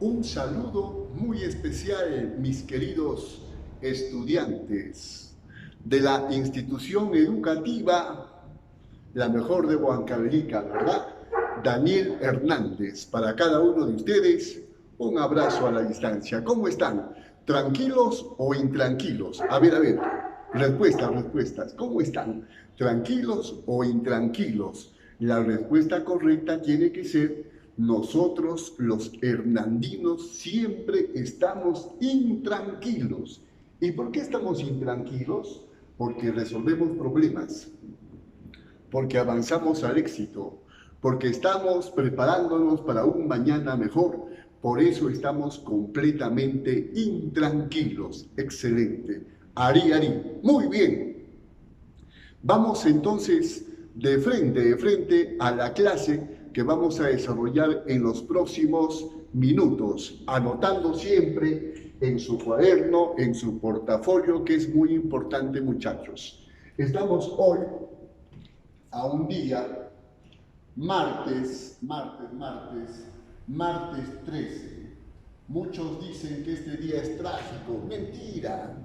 Un saludo muy especial, mis queridos estudiantes de la institución educativa, la mejor de Huancavelica, ¿verdad? Daniel Hernández. Para cada uno de ustedes, un abrazo a la distancia. ¿Cómo están? ¿Tranquilos o intranquilos? A ver. Respuestas. ¿Cómo están? ¿Tranquilos o intranquilos? La respuesta correcta tiene que ser: nosotros los hernandinos siempre estamos intranquilos. ¿Y por qué estamos intranquilos? Porque resolvemos problemas, porque avanzamos al éxito, porque estamos preparándonos para un mañana mejor. Por eso estamos completamente intranquilos. Excelente. Ari. Muy bien. Vamos entonces de frente a la clase que vamos a desarrollar en los próximos minutos, anotando siempre en su cuaderno, en su portafolio, que es muy importante, muchachos. Estamos hoy a un día, martes 13. Muchos dicen que este día es trágico. Mentira.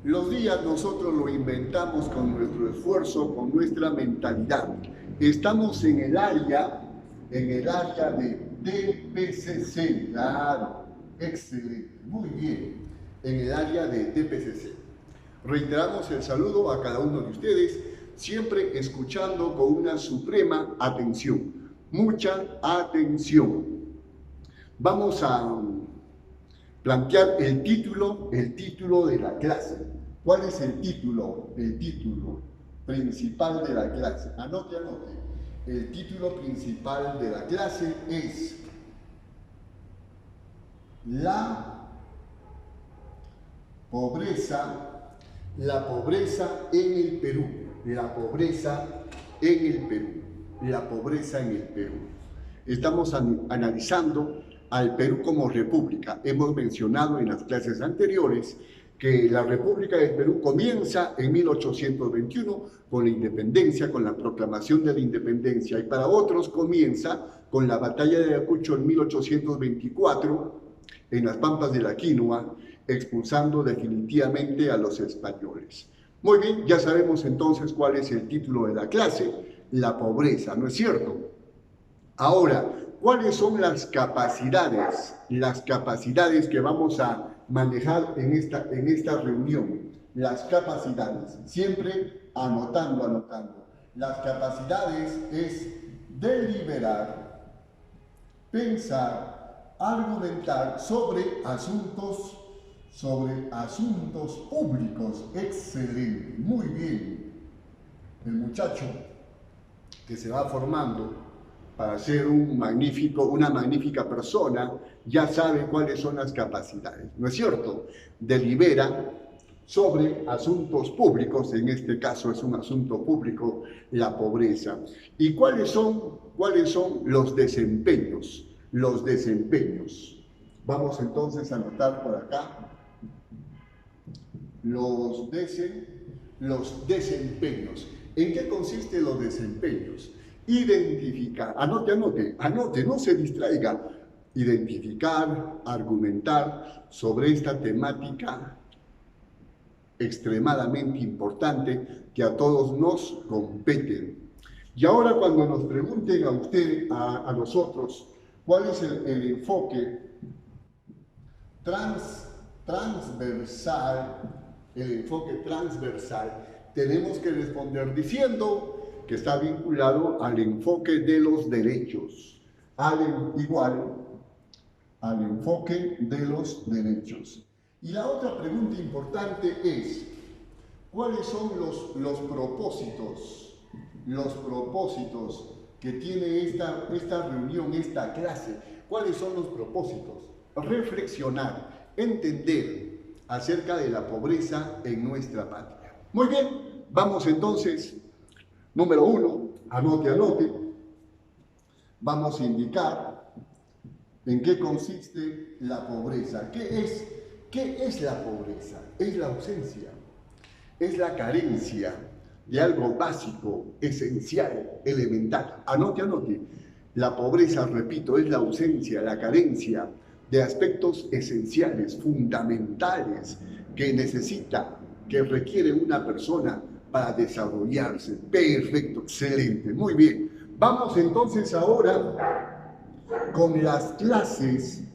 Los días nosotros lo inventamos con nuestro esfuerzo, con nuestra mentalidad. Estamos en el área de DPCC, claro, excelente, muy bien, en el área de DPCC. Reiteramos el saludo a cada uno de ustedes, siempre escuchando con una suprema atención, mucha atención. Vamos a plantear el título de la clase. ¿Cuál es el título? El título principal de la clase. Anote. El título principal de la clase es la pobreza en el Perú. La pobreza en el Perú. Estamos analizando al Perú como república. Hemos mencionado en las clases anteriores que la República del Perú comienza en 1821 con la independencia, con la proclamación de la independencia, y para otros comienza con la batalla de Ayacucho en 1824 en las Pampas de la Quinua, expulsando definitivamente a los españoles. Muy bien, ya sabemos entonces cuál es el título de la clase: la pobreza, ¿no es cierto? Ahora, ¿cuáles son las capacidades que vamos a manejar en esta reunión? Las capacidades, siempre anotando. Las capacidades es deliberar, pensar, argumentar sobre asuntos públicos. Excelente, muy bien. El muchacho que se va formando para ser una magnífica persona, ya sabe cuáles son las capacidades, ¿no es cierto? Delibera sobre asuntos públicos, en este caso es un asunto público, la pobreza. ¿Y cuáles son los desempeños? Los desempeños. Vamos entonces a anotar por acá los desempeños. ¿En qué consisten los desempeños? Identificar, anote, no se distraiga. Identificar, argumentar sobre esta temática extremadamente importante que a todos nos compete. Y ahora, cuando nos pregunten a nosotros, ¿cuál es el enfoque transversal? Tenemos que responder diciendo que está vinculado al enfoque de los derechos, al enfoque de los derechos. Y la otra pregunta importante es: ¿cuáles son los propósitos que tiene esta reunión, esta clase? ¿Cuáles son los propósitos? Reflexionar, entender acerca de la pobreza en nuestra patria. Muy bien, vamos entonces. Número 1, anote. Vamos a indicar en qué consiste la pobreza. ¿Qué es la pobreza? Es la ausencia, es la carencia de algo básico, esencial, elemental. Anote. La pobreza, repito, es la ausencia, la carencia de aspectos esenciales, fundamentales, que requiere una persona para desarrollarse. Perfecto, excelente, muy bien. Vamos entonces ahora con las clases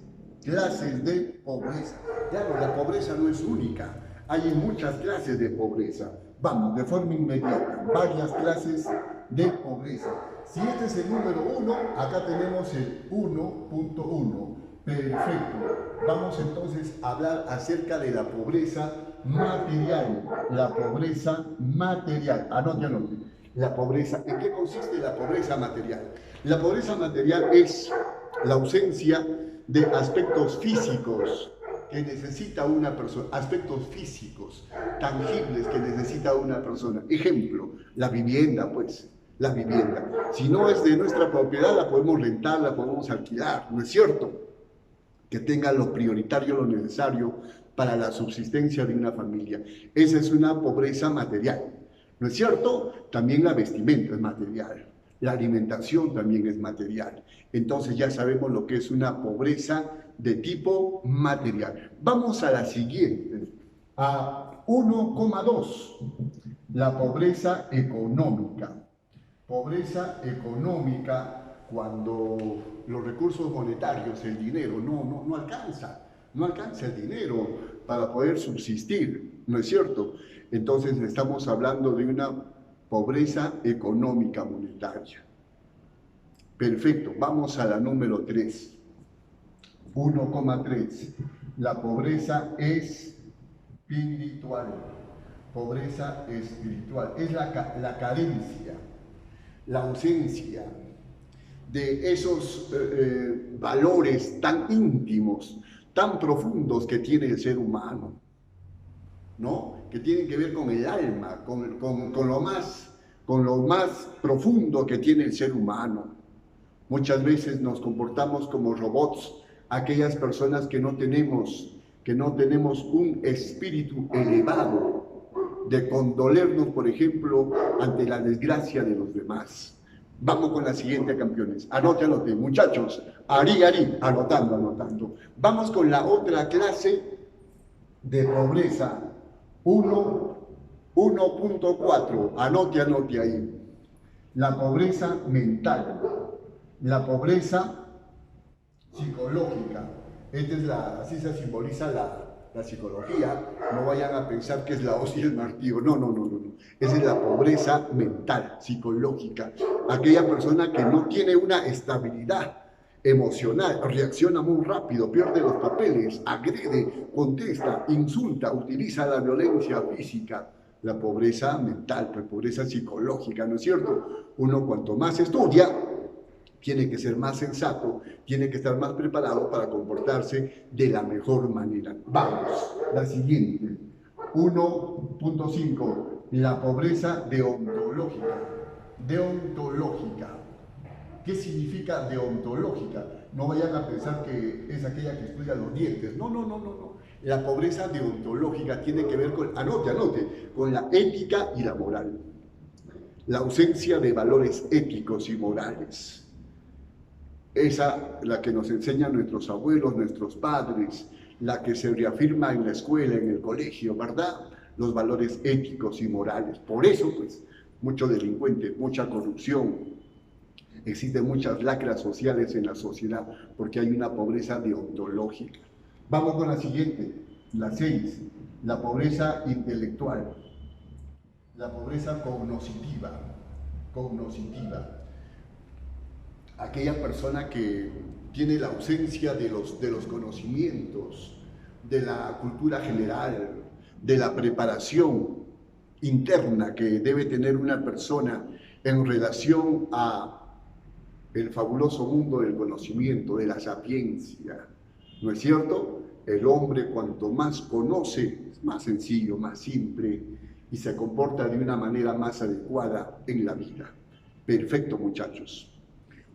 de pobreza. Claro, la pobreza no es única, hay muchas clases de pobreza. Vamos, de forma inmediata, varias clases de pobreza. Si este es el número 1, acá tenemos el 1.1. Perfecto. Vamos entonces a hablar acerca de la pobreza material. La pobreza material. Anote. La pobreza, ¿en qué consiste la pobreza material? La pobreza material es la ausencia de aspectos físicos que necesita una persona, aspectos físicos, tangibles que necesita una persona. Ejemplo, la vivienda, pues, la vivienda. Si no es de nuestra propiedad, la podemos rentar, la podemos alquilar, ¿no es cierto? Que tenga lo prioritario, lo necesario para la subsistencia de una familia. Esa es una pobreza material, ¿no es cierto? También la vestimenta es material, la alimentación también es material. Entonces ya sabemos lo que es una pobreza de tipo material. Vamos a la siguiente, a 1,2, la pobreza económica. Pobreza económica cuando los recursos monetarios, el dinero, no alcanza el dinero para poder subsistir, ¿no es cierto? Entonces estamos hablando de una pobreza económica monetaria. Perfecto, vamos a la número 3. 1,3. La pobreza espiritual. Pobreza espiritual. Es la carencia, la ausencia de esos valores tan íntimos, tan profundos que tiene el ser humano, ¿no? Que tienen que ver con el alma, con lo más profundo que tiene el ser humano. Muchas veces nos comportamos como robots, aquellas personas que no tenemos un espíritu elevado de condolernos, por ejemplo, ante la desgracia de los demás. Vamos con la siguiente, campeones. Anote, muchachos. Ari, anotando. Vamos con la otra clase de pobreza. 1.4. Anote ahí. La pobreza mental. La pobreza psicológica. Así se simboliza la psicología. No vayan a pensar que es la hoz y el martillo. No. Esa es la pobreza mental, psicológica. Aquella persona que no tiene una estabilidad emocional, reacciona muy rápido, pierde los papeles, agrede, contesta, insulta, utiliza la violencia física. La pobreza mental, pues pobreza psicológica, ¿no es cierto? Uno cuanto más estudia, tiene que ser más sensato, tiene que estar más preparado para comportarse de la mejor manera. Vamos, la siguiente. 1.5. La pobreza deontológica. Deontológica. ¿Qué significa deontológica? No vayan a pensar que es aquella que estudia los dientes. No. La pobreza deontológica tiene que ver con, anote, con la ética y la moral. La ausencia de valores éticos y morales. Esa, la que nos enseñan nuestros abuelos, nuestros padres, la que se reafirma en la escuela, en el colegio, ¿verdad? Los valores éticos y morales. Por eso, pues, mucho delincuente, mucha corrupción, existen muchas lacras sociales en la sociedad, porque hay una pobreza deontológica. Vamos con la siguiente, la 6, la pobreza intelectual, la pobreza cognoscitiva. Aquella persona que tiene la ausencia de los conocimientos, de la cultura general, de la preparación interna que debe tener una persona en relación a el fabuloso mundo del conocimiento, de la sapiencia, ¿no es cierto? El hombre cuanto más conoce, es más sencillo, más simple y se comporta de una manera más adecuada en la vida. Perfecto, muchachos.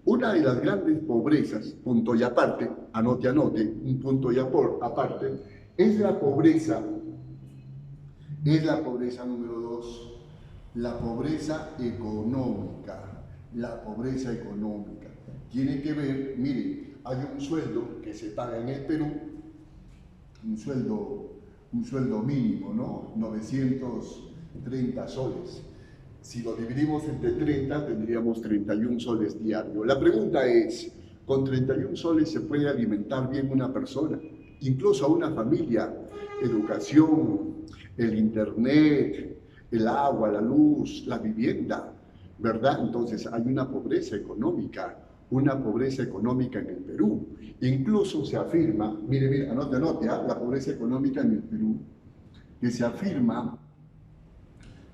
Una de las grandes pobrezas, punto y aparte, anote, un punto y aparte, es la pobreza número 2, la pobreza económica. La pobreza económica tiene que ver, miren, hay un sueldo que se paga en el Perú, un sueldo mínimo, ¿no? 930 soles. Si lo dividimos entre 30, tendríamos 31 soles diarios. La pregunta es, ¿con 31 soles se puede alimentar bien una persona? Incluso a una familia, educación, el internet, el agua, la luz, la vivienda, ¿verdad? Entonces hay una pobreza económica en el Perú. Incluso se afirma, mire, anote, la pobreza económica en el Perú, que se afirma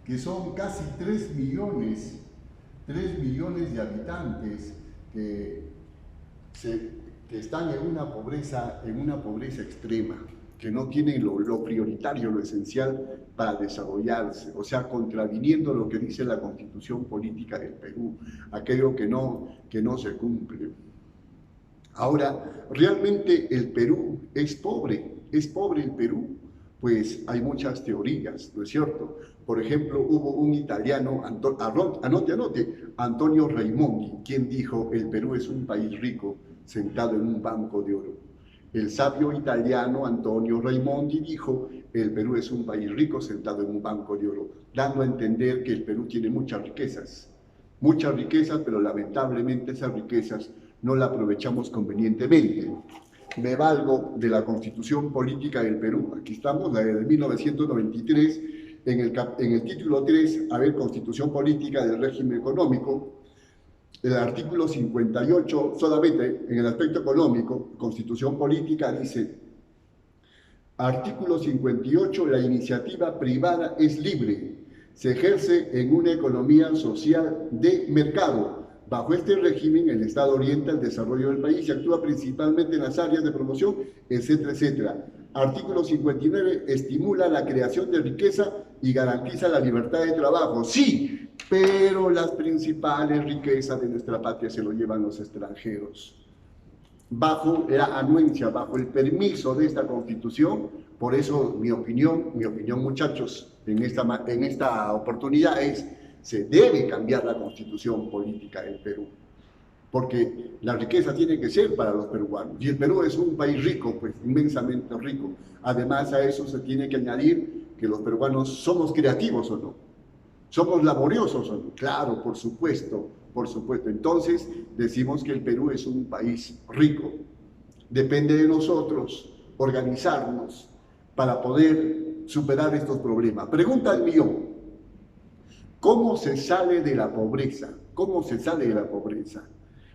que son casi 3 millones de habitantes que están en una pobreza extrema, que no tienen lo prioritario, lo esencial para desarrollarse, o sea, contraviniendo lo que dice la Constitución Política del Perú, aquello que no se cumple. Ahora, ¿realmente el Perú es pobre? ¿Es pobre el Perú? Pues hay muchas teorías, ¿no es cierto? Por ejemplo, hubo un italiano, Antonio Raimondi, quien dijo: el Perú es un país rico sentado en un banco de oro. El sabio italiano Antonio Raimondi dijo: el Perú es un país rico sentado en un banco de oro, dando a entender que el Perú tiene muchas riquezas, pero lamentablemente esas riquezas no las aprovechamos convenientemente. Me valgo de la Constitución Política del Perú, aquí estamos, la de 1993, en el título 3, a ver, Constitución Política del Régimen Económico, el artículo 58, solamente en el aspecto económico, Constitución Política dice: artículo 58, la iniciativa privada es libre, se ejerce en una economía social de mercado. Bajo este régimen, el Estado orienta el desarrollo del país y actúa principalmente en las áreas de promoción, etcétera, etcétera. Artículo 59, estimula la creación de riqueza y garantiza la libertad de trabajo. Sí, pero las principales riquezas de nuestra patria se lo llevan los extranjeros. Bajo la anuencia, bajo el permiso de esta Constitución, por eso mi opinión muchachos, en esta oportunidad es: se debe cambiar la Constitución Política del Perú, porque la riqueza tiene que ser para los peruanos, y el Perú es un país rico, pues inmensamente rico. Además, a eso se tiene que añadir que los peruanos somos creativos o no, somos laboriosos o no. Claro, por supuesto. Entonces decimos que el Perú es un país rico. Depende de nosotros organizarnos para poder superar estos problemas. Pregunta al millón: ¿cómo se sale de la pobreza? ¿Cómo se sale de la pobreza?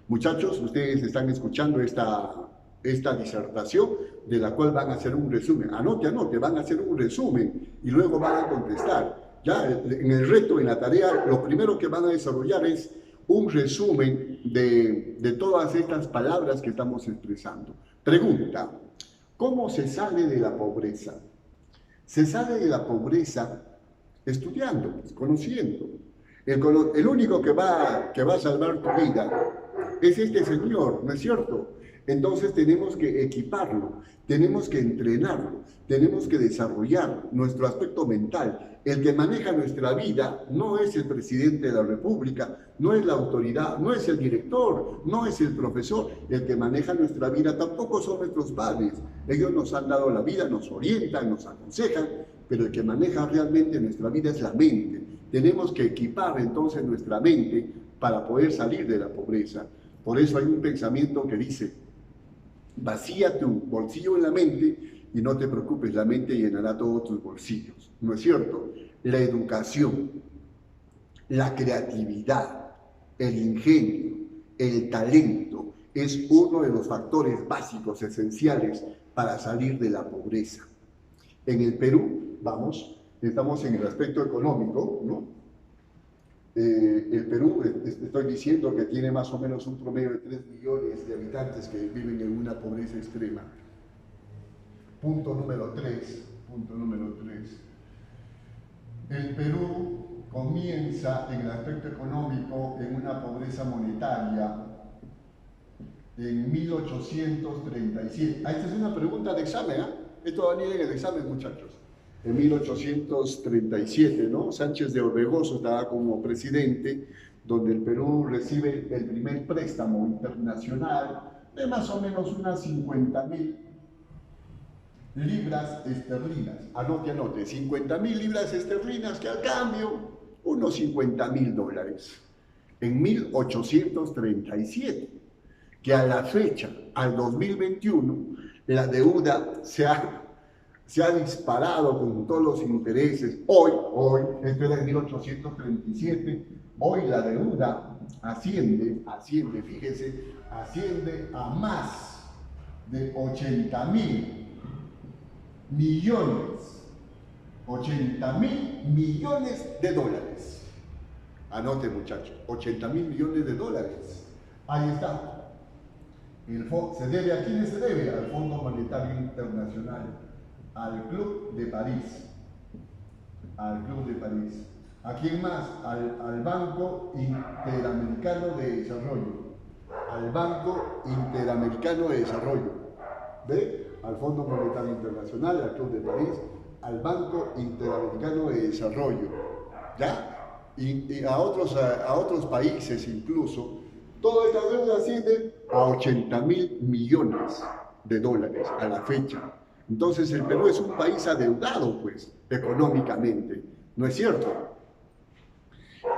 Muchachos, ustedes están escuchando esta disertación, de la cual van a hacer un resumen. Anote, van a hacer un resumen y luego van a contestar. Ya en el reto, en la tarea, lo primero que van a desarrollar es un resumen de todas estas palabras que estamos expresando. Pregunta: ¿cómo se sale de la pobreza? Se sale de la pobreza estudiando, conociendo. El único que va a salvar tu vida es este señor, ¿no es cierto? Entonces tenemos que equiparlo, tenemos que entrenarlo, tenemos que desarrollar nuestro aspecto mental. El que maneja nuestra vida no es el presidente de la República, no es la autoridad, no es el director, no es el profesor. El que maneja nuestra vida tampoco son nuestros padres. Ellos nos han dado la vida, nos orientan, nos aconsejan, pero el que maneja realmente nuestra vida es la mente. Tenemos que equipar entonces nuestra mente para poder salir de la pobreza. Por eso hay un pensamiento que dice: vacía tu bolsillo en la mente y no te preocupes, la mente llenará todos tus bolsillos. ¿No es cierto? La educación, la creatividad, el ingenio, el talento es uno de los factores básicos, esenciales para salir de la pobreza. En el Perú, estamos en el aspecto económico, ¿no? El Perú, estoy diciendo que tiene más o menos un promedio de 3 millones de habitantes que viven en una pobreza extrema. Punto número 3. El Perú comienza en el aspecto económico en una pobreza monetaria en 1837. Esta es una pregunta de examen, ¿eh? Esto va a venir en el examen, muchachos. En 1837, ¿no? Sánchez de Orbegoso estaba como presidente, donde el Perú recibe el primer préstamo internacional de más o menos unas 50.000 libras esterlinas. Anote, 50.000 libras esterlinas, que al cambio, unos $50.000. En 1837, que a la fecha, al 2021, la deuda se ha disparado con todos los intereses. Hoy, esto era en 1837, hoy la deuda asciende, fíjese, asciende a más de 80.000 millones, $80.000 millones. Anote, muchachos, $80.000 millones. Ahí está. ¿Se debe a quiénes se debe? Al Fondo Monetario Internacional, al Club de París. ¿A quién más? Al Banco Interamericano de Desarrollo. ¿Ve? Al Fondo Monetario Internacional, al Club de París, al Banco Interamericano de Desarrollo. ¿Ya? Y a otros países incluso. Toda esta deuda asciende a $80.000 millones a la fecha. Entonces el Perú es un país adeudado, pues, económicamente. ¿No es cierto?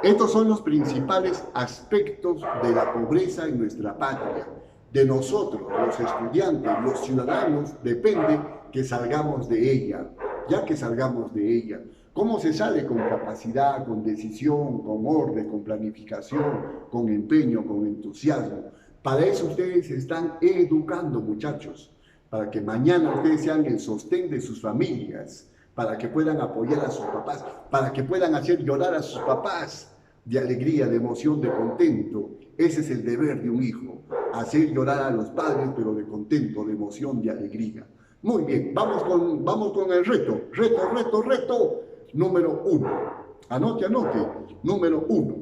Estos son los principales aspectos de la pobreza en nuestra patria. De nosotros, los estudiantes, los ciudadanos, depende que salgamos de ella. Ya que salgamos de ella, ¿cómo se sale? Con capacidad, con decisión, con orden, con planificación, con empeño, con entusiasmo. Para eso ustedes se están educando, muchachos, para que mañana ustedes sean el sostén de sus familias, para que puedan apoyar a sus papás, para que puedan hacer llorar a sus papás de alegría, de emoción, de contento. Ese es el deber de un hijo, hacer llorar a los padres, pero de contento, de emoción, de alegría. Muy bien, vamos con el reto. Reto número 1. Anote. Número 1.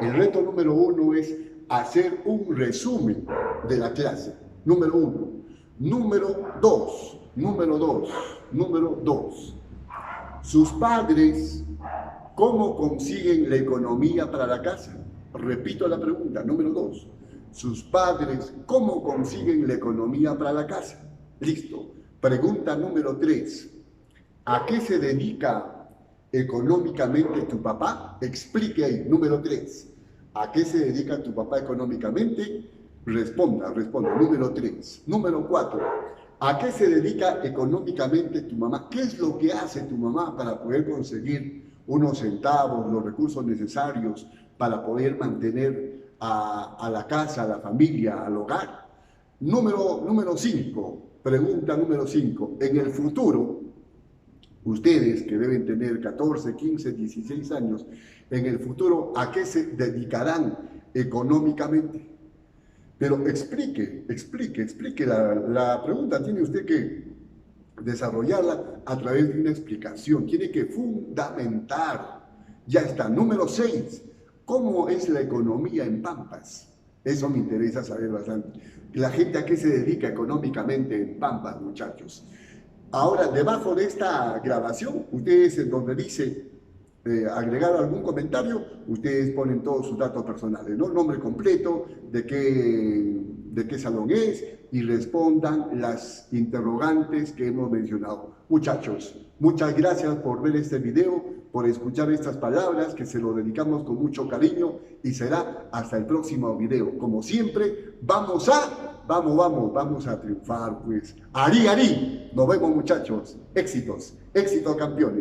El reto número 1 es hacer un resumen de la clase. Número 1. Número 2. Sus padres, ¿cómo consiguen la economía para la casa? Repito la pregunta. Número 2. Sus padres, ¿cómo consiguen la economía para la casa? Listo. Pregunta número 3. ¿A qué se dedica económicamente tu papá? Explique ahí. Número 3. ¿A qué se dedica tu papá económicamente? Responda. Número 3. Número 4. ¿A qué se dedica económicamente tu mamá? ¿Qué es lo que hace tu mamá para poder conseguir unos centavos, los recursos necesarios para poder mantener a la casa, a la familia, al hogar? Número 5. Pregunta número 5. En el futuro, ustedes que deben tener 14, 15, 16 años, en el futuro, ¿a qué se dedicarán económicamente? Pero explique. La pregunta tiene usted que desarrollarla a través de una explicación. Tiene que fundamentar. Ya está. Número 6. ¿Cómo es la economía en Pampas? Eso me interesa saber bastante. La gente a qué se dedica económicamente en Pampas, muchachos. Ahora, debajo de esta grabación, ustedes en donde dice agregar algún comentario, ustedes ponen todos sus datos personales, ¿no? Nombre completo, de qué salón es, y respondan las interrogantes que hemos mencionado. Muchachos, muchas gracias por ver este video, por escuchar estas palabras, que se lo dedicamos con mucho cariño, y será hasta el próximo video. Como siempre, vamos a triunfar, pues. Ari. Nos vemos, muchachos. Éxitos, campeones.